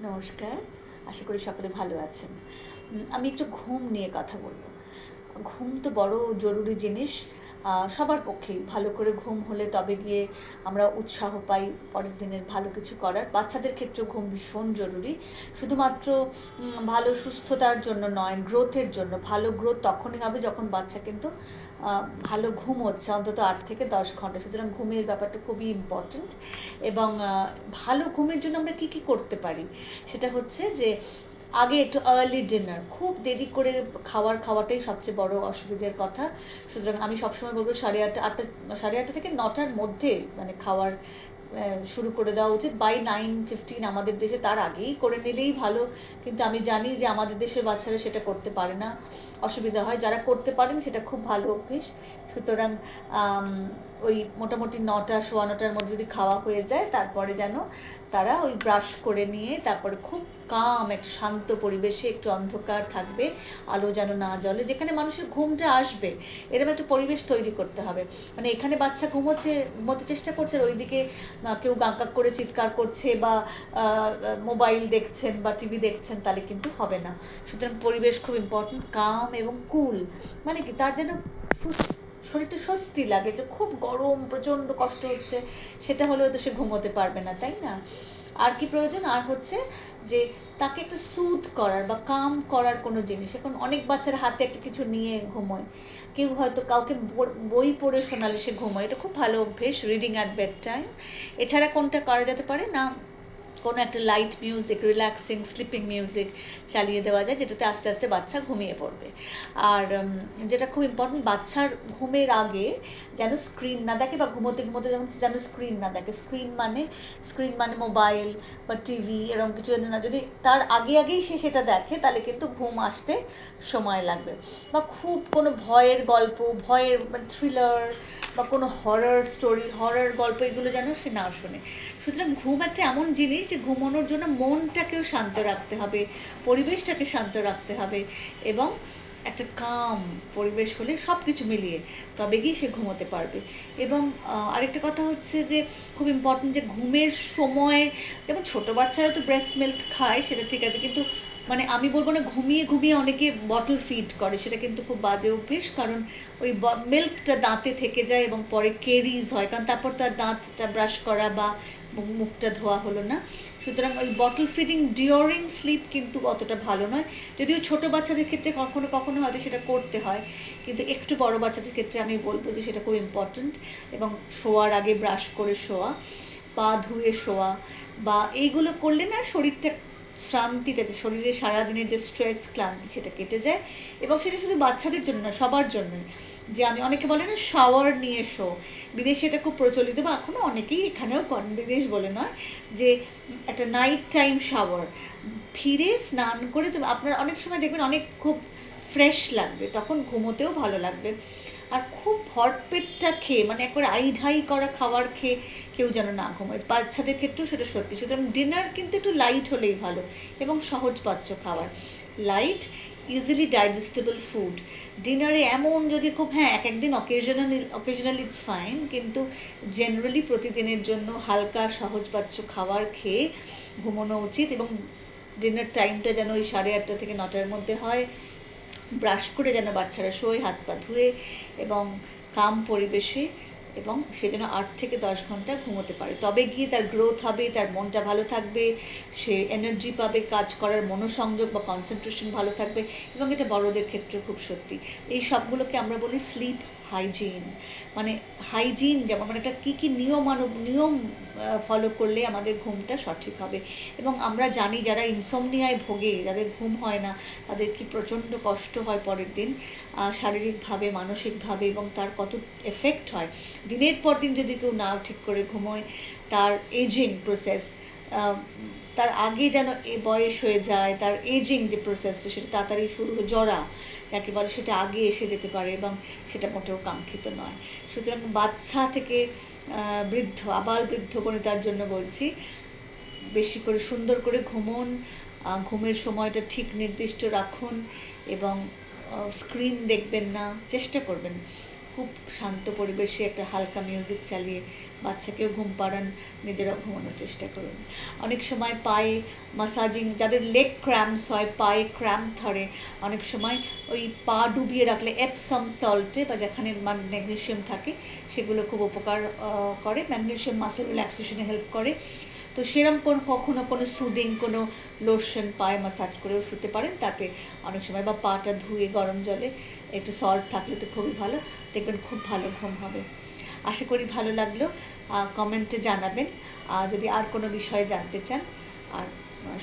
নমস্কার, আশা করি সকলে ভালো আছেন। আমি একটু ঘুম নিয়ে কথা বলব। ঘুম তো বড় জরুরি জিনিস। সবার পক্ষেই ভালো করে ঘুম হলে তবে গিয়ে আমরা উৎসাহ পাই পরের দিনের ভালো কিছু করার। বাচ্চাদের ক্ষেত্রেও ঘুম ভীষণ জরুরি। শুধুমাত্র ভালো সুস্থতার জন্য নয়, গ্রোথের জন্য। ভালো গ্রোথ তখনই হবে যখন বাচ্চা কিন্তু ভালো ঘুম হচ্ছে অন্তত ৮ থেকে ১০ ঘন্টা। সুতরাং ঘুমের ব্যাপারটা খুবই ইম্পর্ট্যান্ট। এবং ভালো ঘুমের জন্য আমরা কী কী করতে পারি সেটা হচ্ছে যে আগে একটু আর্লি ডিনার, খুব দেরি করে খাওয়াটাই সবচেয়ে বড় অসুবিধার কথা। সুতরাং আমি সবসময় বলবো 8:30 থেকে 9টার মধ্যে মানে খাওয়ার শুরু করে দেওয়া উচিত। বাই 9:15 আমাদের দেশে, তার আগেই করে নিলেই ভালো। কিন্তু আমি জানি যে আমাদের দেশের বাচ্চারা সেটা করতে পারে না, অসুবিধা হয়। যারা করতে পারেন সেটা খুব ভালো অভ্যেস। সুতরাং ওই মোটামুটি 9টা, সোয়া 9টার মধ্যে যদি খাওয়া হয়ে যায়, তারপরে যেন তারা ওই ব্রাশ করে নিয়ে তারপরে খুব কাম একটা শান্ত পরিবেশে, একটু অন্ধকার থাকবে, আলো যেন না জ্বলে, যেখানে মানুষের ঘুমটা আসবে এরকম একটা পরিবেশ তৈরি করতে হবে। মানে এখানে বাচ্চা ঘুমোতে চেষ্টা করছে, আর ওইদিকে কেউ গাঁকাক করে চিৎকার করছে বা মোবাইল দেখছেন বা টিভি দেখছেন, তাহলে কিন্তু হবে না। সুতরাং পরিবেশ খুব ইম্পর্ট্যান্ট, কাম এবং কুল। মানে কি তার যেন শরীরটা স্বস্তি লাগে, যে খুব গরম প্রচণ্ড কষ্ট হচ্ছে, সেটা হলেও তো সে ঘুমোতে পারবে না, তাই না? আর কি প্রয়োজন? আর হচ্ছে যে তাকে একটা সুথ করার বা কাম করার কোনো জিনিস। এখন অনেক বাচ্চার হাতে একটা কিছু নিয়ে ঘুমোয়, কেউ হয়তো কাউকে বই পড়ে শোনালে সে ঘুমোয়, এটা খুব ভালো অভ্যেস, রিডিং অ্যাট বেড টাইম। এছাড়া কোনটা করা যেতে পারে না, কোনো একটা light music, relaxing sleeping music চালিয়ে দেওয়া যায়, যেটাতে আস্তে আস্তে বাচ্চা ঘুমিয়ে পড়বে। আর যেটা খুব ইম্পর্টেন্ট, বাচ্চার ঘুমের আগে যেন স্ক্রিন না দেখে, বা ঘুমোতে ঘুমোতে যেন স্ক্রিন না দেখে। স্ক্রিন মানে মোবাইল বা টিভি, এরকম কিছু না। যদি তার আগেই সে সেটা দেখে, তাহলে কিন্তু ঘুম আসতে সময় লাগবে। বা খুব কোনো ভয়ের গল্প, ভয়ের থ্রিলার বা কোনো হরর গল্প, এগুলো যেন সে না শোনে। সুতরাং ঘুম একটা এমন জিনিস যে ঘুমানোর জন্য মনটাকেও শান্ত রাখতে হবে, পরিবেশটাকে শান্ত রাখতে হবে, এবং একটা কাম পরিবেশ হলে সব কিছু মিলিয়ে তবে গিয়ে সে ঘুমোতে পারবে। এবং আরেকটা কথা হচ্ছে যে খুব ইম্পর্টেন্ট, যে ঘুমের সময়, যেমন ছোটো বাচ্চারা তো ব্রেস্ট মিল্ক খায়, সেটা ঠিক আছে, কিন্তু মানে আমি বলবো না ঘুমিয়ে ঘুমিয়ে অনেকে বটল ফিড করে, সেটা কিন্তু খুব বাজে অভ্যেস। কারণ ওই মিল্কটা দাঁতে থেকে যায় এবং পরে কেরিজ হয়, কারণ তারপর তো আর দাঁতটা ব্রাশ করা বা মুখটা ধোয়া হলো না। সুতরাং ওই বটল ফিডিং ডিউরিং স্লিপ কিন্তু অতটা ভালো নয়। যদিও ছোটো বাচ্চাদের ক্ষেত্রে কখনো কখনো হয়তো সেটা করতে হয়, কিন্তু একটু বড় বাচ্চাদের ক্ষেত্রে আমি বলবো যে সেটা খুব ইম্পর্ট্যান্ট। এবং শোয়ার আগে ব্রাশ করে শোয়া, পা ধুয়ে শোয়া, বা এইগুলো করলে না শরীরটা শ্রান্তিটা, যে শরীরে সারাদিনের যে স্ট্রেস ক্লান্তি, সেটা কেটে যায়। এবং সেটা শুধু বাচ্চাদের জন্য না, সবার জন্যই। যে আমি অনেকে বলে না শাওয়ার নিয়ে শো, বিদেশে এটা খুব প্রচলিত, বা এখনও অনেকেই এখানেও করেন, বিদেশ বলে নয়, যে একটা নাইট টাইম শাওয়ার, ফিরে স্নান করে তো আপনার অনেক সময় দেখবেন অনেক খুব ফ্রেশ লাগবে, তখন ঘুমোতেও ভালো লাগবে। আর খুব ভরপেটটা খেয়ে, মানে একবারে আইঢাই করা খাবার খেয়ে কেউ যেন না ঘুমোয়, বাচ্চাদের ক্ষেত্রেও সেটা সত্যি। সুতরাং ডিনার কিন্তু একটু লাইট হলেই ভালো, এবং সহজপাচ্য খাবার, লাইট ইজিলি ডাইজেস্টেবল ফুড। ডিনারে এমন যদি খুব, হ্যাঁ এক একদিন অকেশনালি ইটস ফাইন, কিন্তু জেনারেলি প্রতিদিনের জন্য হালকা সহজপাচ্য খাবার খেয়ে ঘুমানো উচিত। এবং ডিনার টাইমটা যেন ওই 8:30 থেকে 9টার মধ্যে হয়। ব্রাশ করে যেন বাচ্চারা শোয়, হাত পা ধুয়ে এবং কাম পরিবেশে, এবং সে যেন 8 থেকে 10 ঘন্টা ঘুমোতে পারে, তবে গিয়ে তার গ্রোথ হবে, তার মনটা ভালো থাকবে, সে এনার্জি পাবে, কাজ করার মনোসংযোগ বা কনসেন্ট্রেশন ভালো থাকবে। এবং এটা বড়দের ক্ষেত্রে খুব সত্যি। এই সবগুলোকে আমরা বলি স্লিপ হাইজিন। মানে হাইজিন যেমন, মানে একটা কী কী নিয়ম ফলো করলে আমাদের ঘুমটা সঠিক হবে। এবং আমরা জানি যারা ইনসমনিয়ায় ভোগে, যাদের ঘুম হয় না, তাদের কি প্রচণ্ড কষ্ট হয় পরের দিন, শারীরিকভাবে, মানসিকভাবে, এবং তার কত এফেক্ট হয়। দিনের পর দিন যদি কেউ না ঠিক করে ঘুমোয়, তার এজিং প্রসেস, তার আগে যেন বয়স হয়ে যায়, তার এজিং যে প্রসেসটা সেটা তাড়াতাড়ি শুরু হয়ে জরা যাকে বলে, সেটা আগে এসে যেতে পারে, এবং সেটা মোটেও কাঙ্ক্ষিত নয়। সুতরাং বাচ্চা থেকে বৃদ্ধ, আবাল বৃদ্ধ বনিতার জন্য বলছি, বেশি করে সুন্দর করে ঘুমোন, ঘুমের সময়টা ঠিক নির্দিষ্ট রাখুন, এবং স্ক্রিন দেখবেন না, চেষ্টা করবেন খুব শান্ত পরিবেশে একটা হালকা মিউজিক চালিয়ে বাচ্চাকেও ঘুম পাড়ান, নিজেরাও ঘুমানোর চেষ্টা করুন। অনেক সময় পায়ে মাসাজিং, যাদের লেগ ক্র্যাম্পস হয়, পায়ে ক্র্যাম্প ধরে, অনেক সময় ওই পা ডুবিয়ে রাখলে এপসাম সল্টে বা যেখানে ম্যাগনেশিয়াম থাকে সেগুলো খুব উপকার করে। ম্যাগনেশিয়াম মাসেল রিল্যাক্সেশনে হেল্প করে। তো সেরকম কখনো কোনো সুদিং কোনো লোশন পায়ে মাসাজ করেও শুতে পারেন, তাতে অনেক সময়, বা পাটা ধুয়ে গরম জলে একটু সল্ট থাকলে তো খুবই ভালো, দেখবেন খুব ভালো ঘুম হবে। আশা করি ভালো লাগলো, কমেন্টে জানাবেন যদি আর কোনো বিষয়ে জানতে চান। আর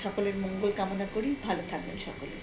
সকলের মঙ্গল কামনা করি, ভালো থাকবেন সকলে।